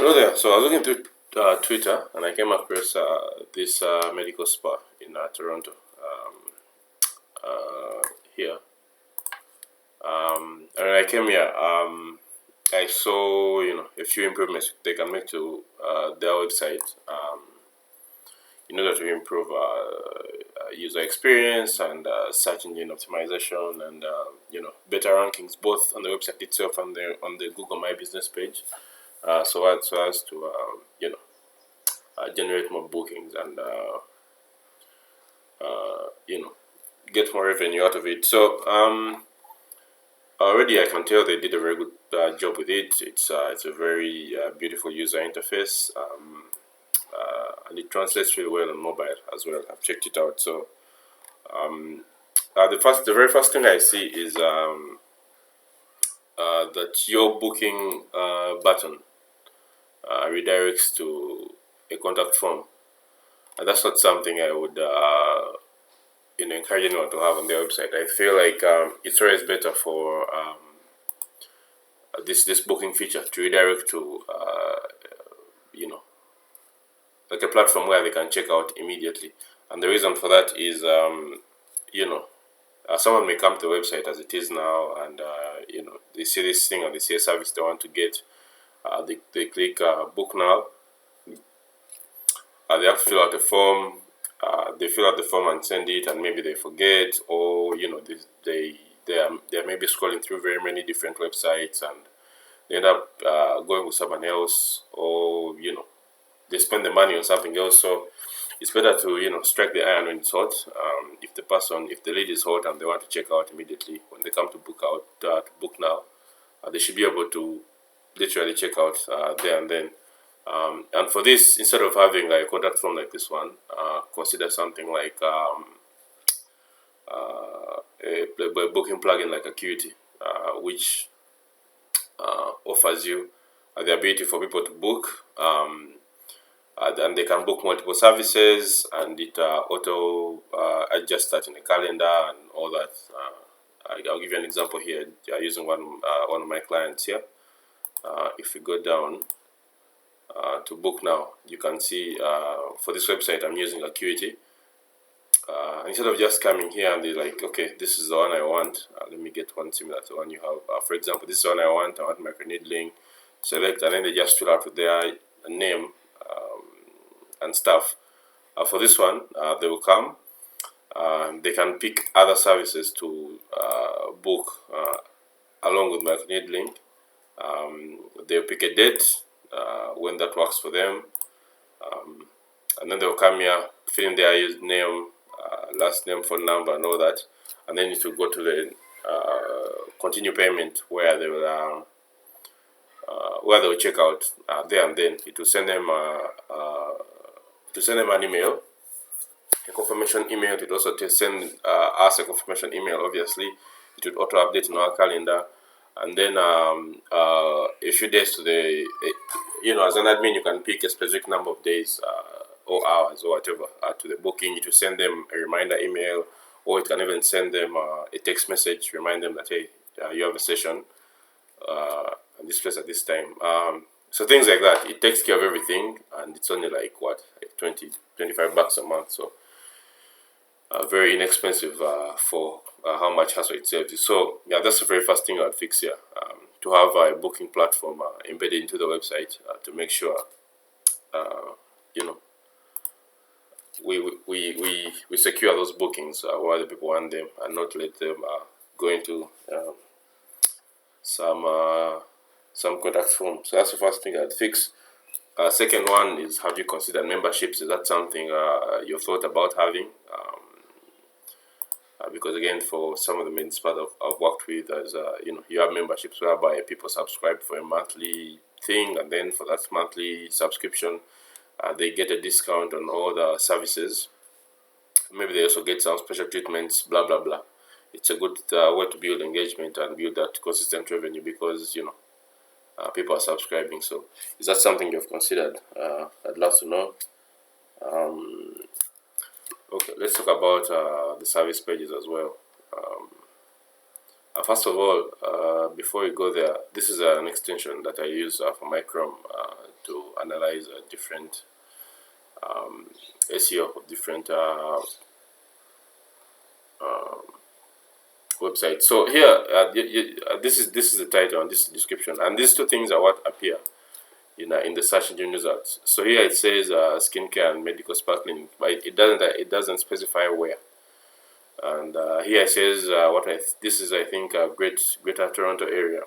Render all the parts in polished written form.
Hello there. So I was looking through Twitter and I came across this medical spa in Toronto here. And when I came here, I saw a few improvements they can make to their website in order to improve user experience and search engine optimization and better rankings both on the website itself and on the Google My Business page. So as to generate more bookings and get more revenue out of it. So already I can tell they did a very good job with it. It's a very beautiful user interface, and it translates really well on mobile as well. I've checked it out. So the very first thing I see is that your booking button redirects to a contact form, and that's not something I would encourage anyone to have on their website. I feel like it's always better for this booking feature to redirect to like a platform where they can check out immediately. And the reason for that is someone may come to the website as it is now, and they see this thing or they see a service they want to get. They click book now. They have to fill out the form. They fill out the form and send it, and maybe they forget, or they are maybe scrolling through very many different websites, and they end up going with someone else, or they spend the money on something else. So it's better to strike the iron when it's hot. If the lead is hot and they want to check out immediately, when they come to book out to book now, they should be able to literally check out there and then. And for this, instead of having like a contact form like this one, consider something like a booking plugin like Acuity, which offers you the ability for people to book, and they can book multiple services, and it auto adjusts that in the calendar and all that. I'll give you an example here using one of my clients here. If we go down to book now, you can see for this website I'm using Acuity. Instead of just coming here and they're like, okay, this is the one I want, let me get one similar to the one you have. For example, this is the one I want microneedling, select, and then they just fill out with their name and stuff. For this one, they will come, they can pick other services to book along with microneedling. They'll pick a date when that works for them, and then they'll come here, fill in their name, last name, phone number, and all that, and then it will go to the continue payment where they will check out there and then. It will send them an email, a confirmation email. It will also send us a confirmation email. Obviously, it will auto update in our calendar, and then a few days to the as an admin, you can pick a specific number of days or hours or whatever to the booking. It will send them a reminder email, or it can even send them a text message, remind them that, hey, you have a session at this place at this time. So things like that. It takes care of everything, and it's only like what, like $25 a month. So very inexpensive for how much hassle it saves you. So yeah, that's the very first thing I'd fix here. To have a booking platform embedded into the website to make sure we secure those bookings while the people want them, and not let them go into some contact form. So that's the first thing I'd fix. Second one is, have you considered memberships? Is that something you've thought about having? Because again, for some of the main spots I've worked with, as you have memberships whereby people subscribe for a monthly thing, and then for that monthly subscription, they get a discount on all the services. Maybe they also get some special treatments, blah blah blah. It's a good way to build engagement and build that consistent revenue, because people are subscribing. So is that something you've considered? I'd love to know. Okay, let's talk about the service pages as well. First of all, before we go there, this is an extension that I use for my Chrome to analyze different SEO of different websites. So here, this is the title and this is the description, and these two things are what appear in the search engine results. So here it says skincare and medical sparkling, but it doesn't specify where. And here it says this is, I think, Greater Toronto area.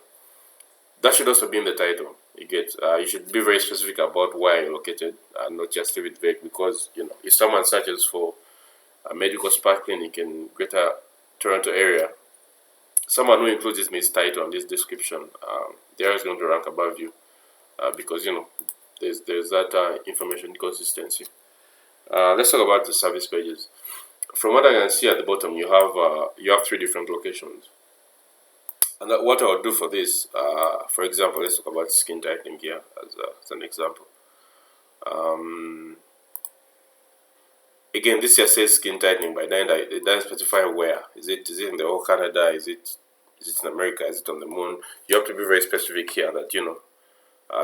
That should also be in the title. You should be very specific about where you're located and not just leave it vague, because if someone searches for a medical spa clinic in Greater Toronto area, someone who includes this in his title and this description, they are going to rank above you, because there's that information consistency. Let's talk about the service pages. From what I can see at the bottom, you have 3 different locations. And what I would do for this, for example, let's talk about skin tightening here as an example. Again, this just says skin tightening, but then it doesn't specify where. Is it in the whole Canada? Is it in America? Is it on the moon? You have to be very specific here that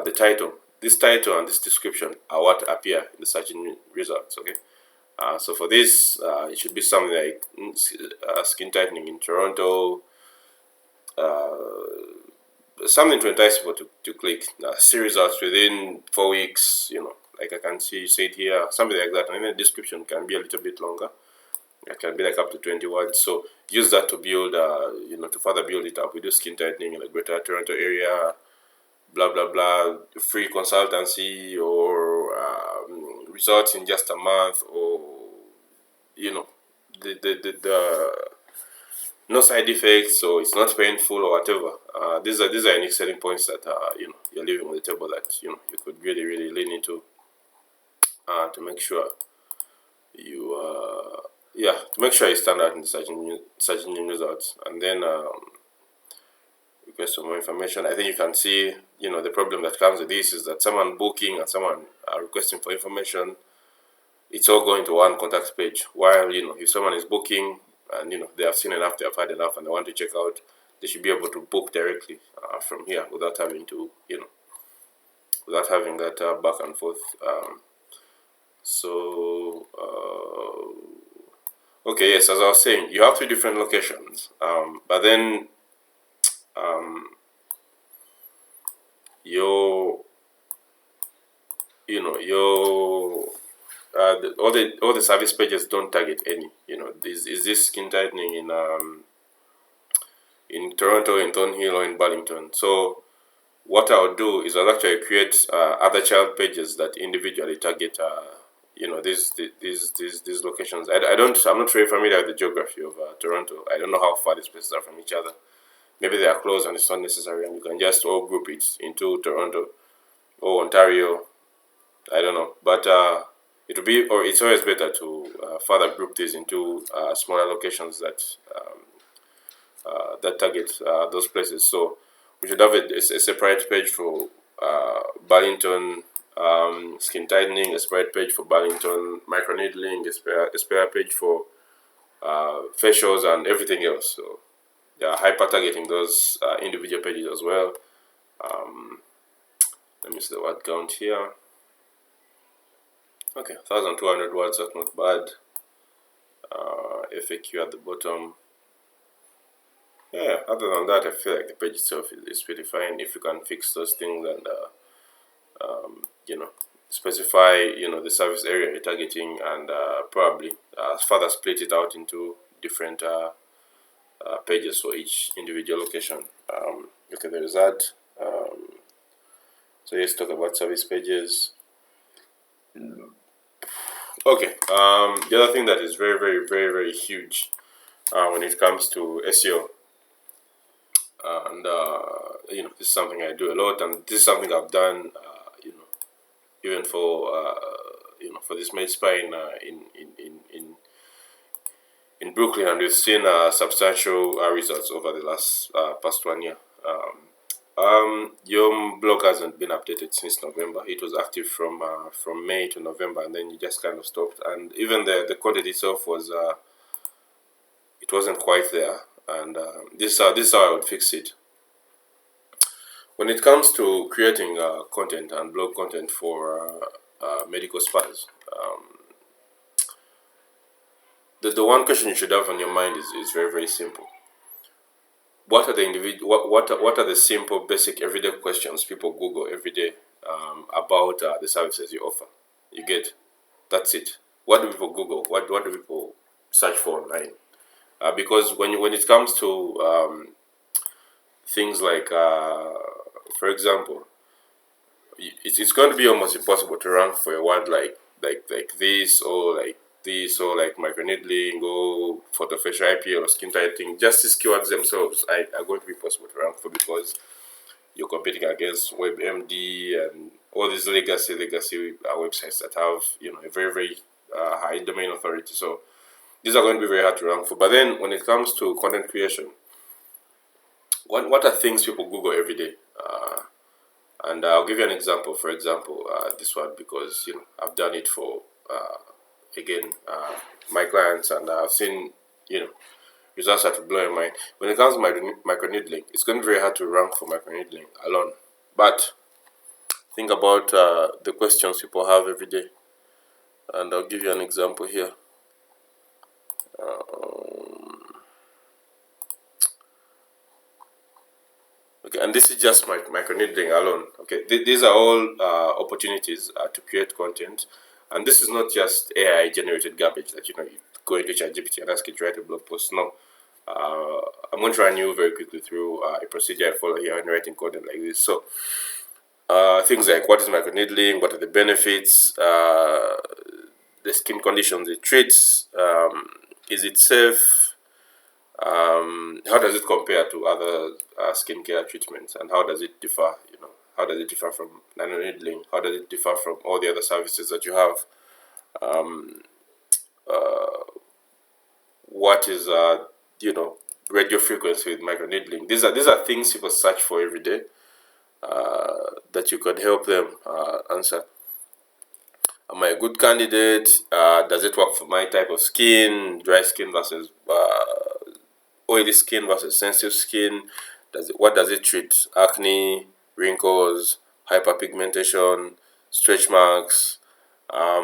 the title, this title and this description are what appear in the search engine results. Okay. So for this, it should be something like skin tightening in Toronto, something to entice people to click. See results within 4 weeks, like I can see said here, something like that. And then the description can be a little bit longer. It can be like up to 20 words. So use that to build, to further build it up. We do skin tightening in the Greater Toronto area, blah, blah, blah, free consultancy, or results in just a month, or, the no side effects, so it's not painful or whatever. These are unique selling points that you're leaving on the table that you could really, really lean into to make sure you stand out in the search engine results. And then request for more information. I think you can see the problem that comes with this is that someone booking and someone requesting for information, it's all going to one contact page. While if someone is booking and they have seen enough, they have had enough, and they want to check out, they should be able to book directly from here without having to without having that back and forth. Okay, yes, as I was saying, you have 3 different locations, but then all the service pages don't target any. Is this skin tightening in Toronto, in Thornhill, or in Burlington? So what I'll do is I'll actually create other child pages that individually target these locations. I'm not very familiar with the geography of Toronto. I don't know how far these places are from each other. Maybe they are close and it's not necessary, and you can just all group it into Toronto or Ontario. I don't know, but it's always better to further group these into smaller locations that target those places. So we should have a separate page for Burlington skin tightening, a separate page for Burlington microneedling, a spare page for facials and everything else. So hyper targeting those individual pages as well. Let me see the word count here. Okay, 1,200 words, that's not bad. FAQ at the bottom. Yeah, other than that, I feel like the page itself is pretty fine. If you can fix those things and specify the service area you're targeting, and probably further split it out into different pages for each individual location. Okay, there is that. So let's talk about service pages. Okay, the other thing that is very, very, very, very huge when it comes to SEO, and this is something I do a lot, and this is something I've done, even for for this med spa in Brooklyn, and we've seen substantial results over the past 1 year. Your blog hasn't been updated since November. It was active from May to November, and then you just kind of stopped. And even the content itself it wasn't quite there. And this is how I would fix it. when it comes to creating content and blog content for medical spas, the one question you should have on your mind is very, very simple. What are the what are the simple, basic, everyday questions people Google every day about the services you offer? You get, that's it. What do people Google? What do people search for online? Because when it comes to things like, for example, it's going to be almost impossible to rank for a word like this, or like this, or like microneedling, or photofacial IPL, or skin tightening. Just these keywords themselves are going to be possible to rank for, because you're competing against WebMD and all these legacy websites that have a very, very high domain authority. So these are going to be very hard to rank for. But then when it comes to content creation, what are things people Google every day? And I'll give you an example. For example, this one, because I've done it for again my clients, and I've seen results that will blow your mind. When it comes to microneedling, it's going to be very hard to rank for microneedling alone. But think about the questions people have every day, and I'll give you an example here. Okay, and this is just microneedling alone. Okay, these are all opportunities to create content, and this is not just AI generated garbage that you go into ChatGPT and ask it to write a blog post. No, I'm going to run you very quickly through a procedure I follow here in writing content like this. So things like, what is microneedling? What are the benefits? The skin conditions it treats. Is it safe? How does it compare to other skincare treatments, and how does it differ? How does it differ from nanoneedling? How does it differ from all the other services that you have? What is radio frequency with microneedling? These are things people search for every day that you could help them answer. Am I a good candidate? Does it work for my type of skin? Dry skin versus oily skin versus sensitive skin? What does it treat? Acne, wrinkles, hyperpigmentation, stretch marks. How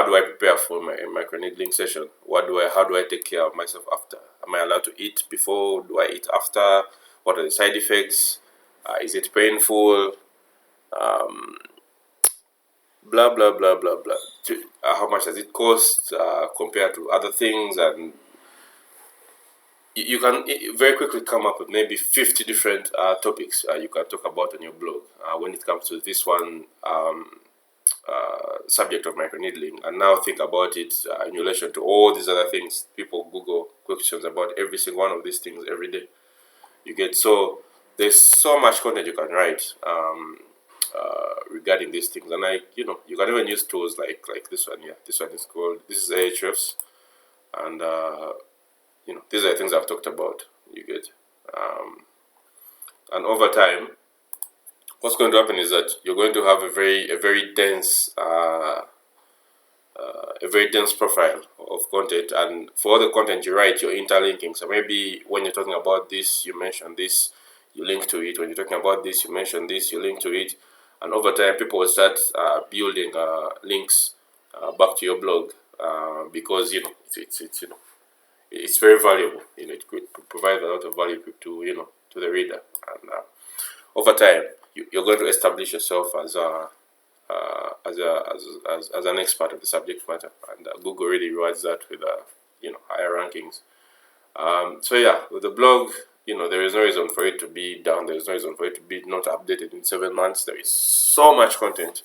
do I prepare for my microneedling session? How do I take care of myself after? Am I allowed to eat before? Do I eat after? What are the side effects? Is it painful? Blah blah blah blah blah. How much does it cost compared to other things? And you can very quickly come up with maybe 50 different topics you can talk about on your blog when it comes to this one subject of microneedling. And now think about it in relation to all these other things. People Google questions about every single one of these things every day. You get, so there's so much content you can write regarding these things, and you can even use tools like this one here. This one is called, this is Ahrefs, and these are the things I've talked about. You get, and over time, what's going to happen is that you're going to have a very dense profile of content, and for all the content you write, you're interlinking. So maybe when you're talking about this, you mention this, you link to it. When you're talking about this, you mention this, you link to it. And over time, people will start building links back to your blog because it's very valuable. It could provide a lot of value to to the reader. And over time, you're going to establish yourself as an expert of the subject matter, and Google really rewards that with higher rankings. So yeah, with the blog, there is no reason for it to be down. There is no reason for it to be not updated in 7 months. There is so much content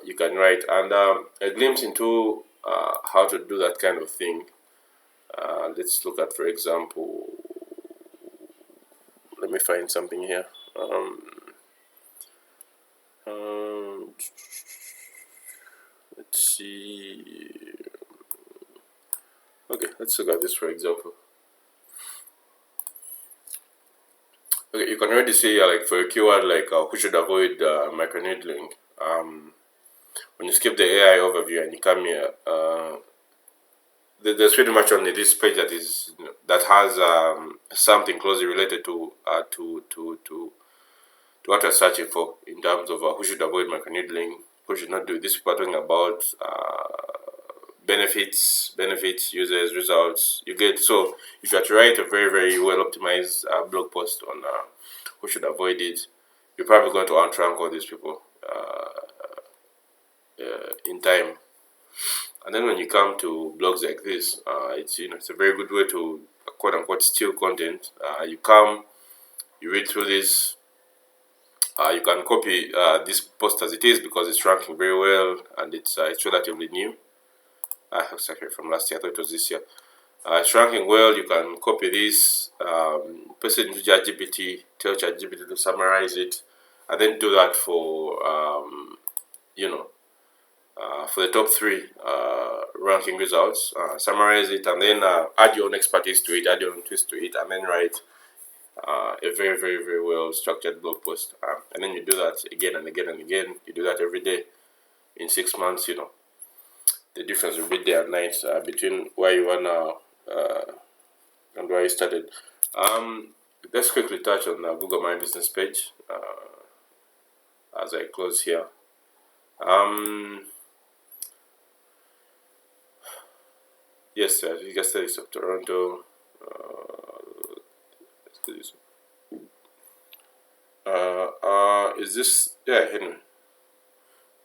you can write, and a glimpse into how to do that kind of thing. Let's look at, for example, let me find something here. Let's see. Okay, let's look at this, for example. Okay, you can already see like for a keyword like who should avoid microneedling. When you skip the AI overview and you come here, there's pretty much only this page that is that has something closely related to what you're searching for in terms of who should avoid microneedling, who should not do this. People are talking about benefits, users, results. You get, so if you have to write a very, very well optimized blog post on who should avoid it, you're probably going to outrank all these people in time. And then when you come to blogs like this, it's a very good way to quote unquote steal content. You come, you read through this. You can copy this post as it is because it's ranking very well and it's relatively new. Sorry, from last year. I thought it was this year. It's ranking well. You can copy this, paste it into ChatGPT, tell ChatGPT to summarize it, and then do that for for the top 3 ranking results. Summarize it and then add your own expertise to it, add your own twist to it, and then write a very, very, very well structured blog post. And then you do that again and again and again. You do that every day. In 6 months, the difference will be day and night between where you are now and where you started. Let's quickly touch on Google My Business page as I close here. Yes, you guys said it's of Toronto. Let's do this. Is this? Yeah, anyway.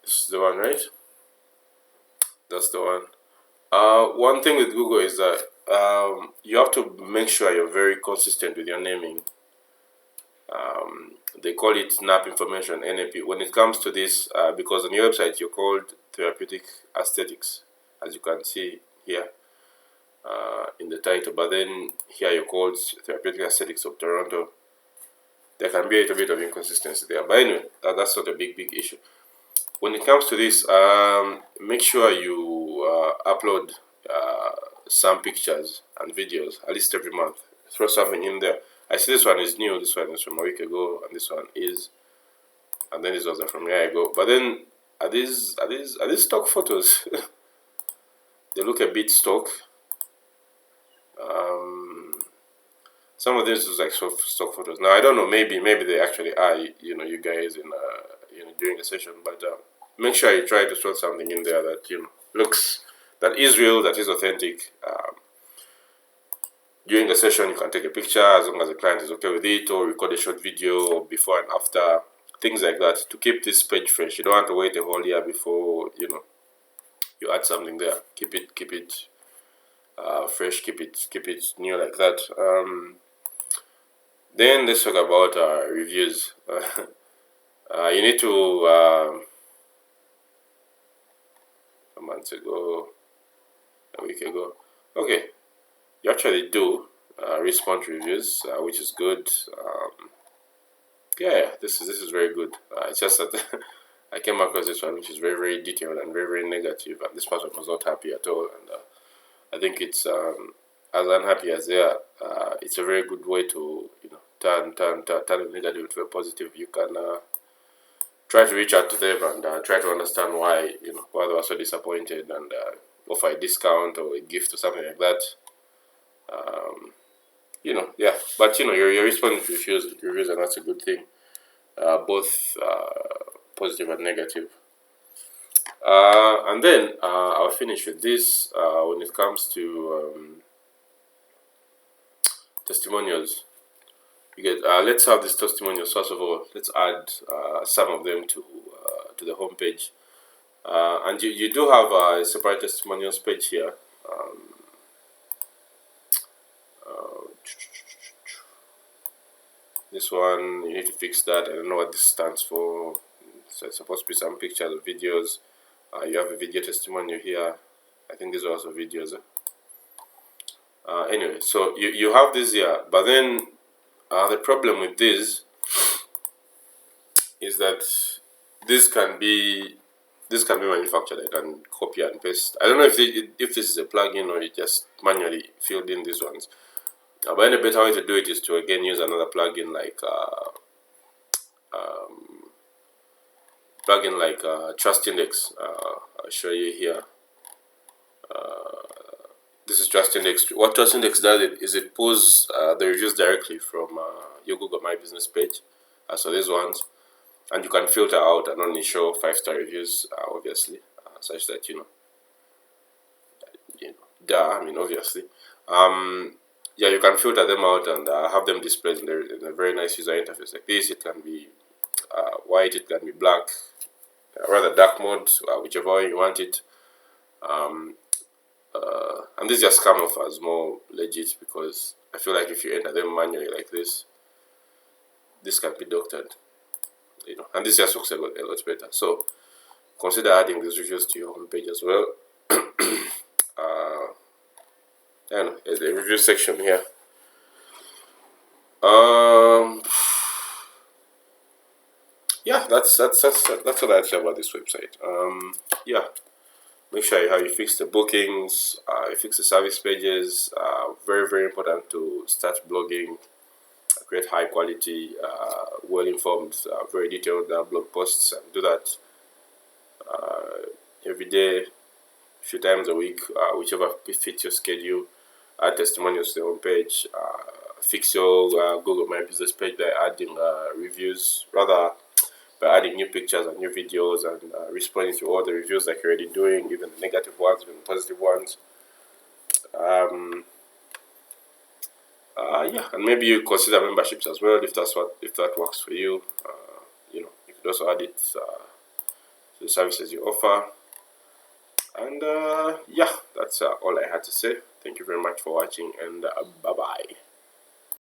This is the one, right? That's the one. One thing with Google is that you have to make sure you're very consistent with your naming. They call it NAP information, NAP. When it comes to this, because on your website you're called Therapeutic Aesthetics, as you can see here in the title, but then here you're called Therapeutic Aesthetics of Toronto. There can be a little bit of inconsistency there, but anyway, that's not a big issue. When it comes to this, make sure you upload some pictures and videos at least every month. Throw something in there. I see this one is new, this one is from a week ago, and this one is, and then this was from a year ago. But then are these stock photos? They look a bit stock. Some of this is like stock photos. Now I don't know. Maybe they actually are. You guys in during a session, but make sure you try to throw something in there that looks, that is real, that is authentic. During the session, you can take a picture as long as the client is okay with it, or record a short video before and after, things like that, to keep this page fresh. You don't want to wait a whole year before you add something there. Keep it fresh, keep it new like that. Then let's talk about reviews. You need to a month ago, a week ago. Okay, you actually do response reviews, which is good. Yeah, this is very good. It's just that I came across this one, which is very, very detailed and very, very negative, and this person was not happy at all. And I think it's as unhappy as they are, it's a very good way to turn a negative into a positive. You can try to reach out to them and try to understand why why they were so disappointed, and offer a discount or a gift or something like that. Yeah, but you're responding to reviews, and that's a good thing, both positive and negative. And then I'll finish with this. When it comes to testimonials, you get. Let's have these testimonials. First of all, let's add some of them to the homepage. And you do have a separate testimonials page here. This one, you need to fix that. I don't know what this stands for. So it's supposed to be some pictures or videos. You have a video testimonial here. I think these are also videos. Anyway, so you have this here, but then the problem with this is that this can be manufactured. I can copy and paste. I don't know if this is a plugin or you just manually filled in these ones. But any better way to do it is to again use another plugin like TrustIndex. I'll show you here. this is TrustIndex. What TrustIndex does is it pulls the reviews directly from your Google My Business page. So these ones, and you can filter out and only show 5-star reviews, obviously, such that obviously. Yeah, you can filter them out and have them displayed in a very nice user interface like this. It can be white, it can be black, rather dark mode, whichever way you want it. And this just come off as more legit, because I feel like if you enter them manually like this can be doctored, and this just looks a lot better. So consider adding these reviews to your homepage as well. The review section here. Yeah, that's what I'd say about this website. Yeah, make sure you fix the bookings, you fix the service pages. Very, very important to start blogging, create high quality, well informed, very detailed blog posts, and do that every day, a few times a week, whichever fits your schedule. Add testimonials to the homepage. Fix your Google My Business page by adding reviews, rather by adding new pictures and new videos, and responding to all the reviews like you're already doing, even the negative ones, even the positive ones. Yeah, and maybe you consider memberships as well if that works for you. You could also add it to the services you offer. And yeah, that's all I had to say. Thank you very much for watching, and bye bye.